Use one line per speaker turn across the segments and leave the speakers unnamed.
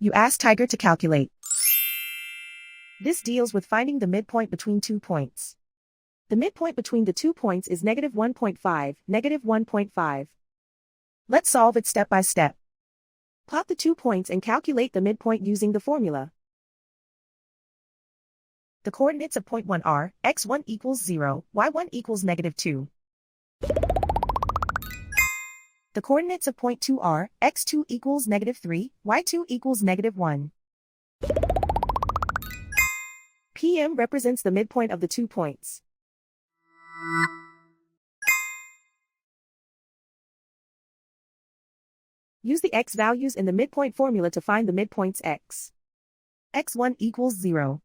You ask Tiger to calculate. This deals with finding the midpoint between 2 points. The midpoint between the 2 points is -1.5, -1.5. Let's solve it step by step. Plot the 2 points and calculate the midpoint using the formula. The coordinates of point 1 are, x1 equals 0, y1 equals -2. The coordinates of point 2 are, x2 equals -3, y2 equals -1. PM represents the midpoint of the 2 points. Use the x values in the midpoint formula to find the midpoints x. x1 equals 0.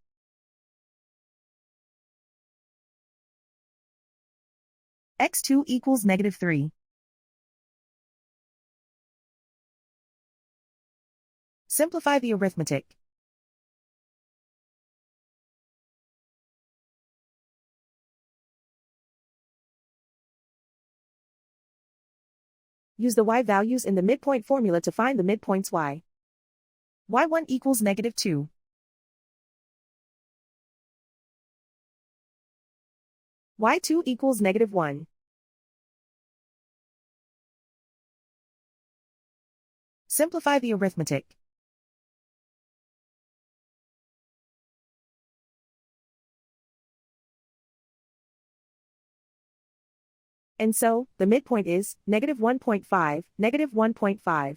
x2 equals -3. Simplify the arithmetic. Use the y values in the midpoint formula to find the midpoints y. y1 equals -2. y2 equals -1. Simplify the arithmetic. And so, the midpoint is -1.5, -1.5.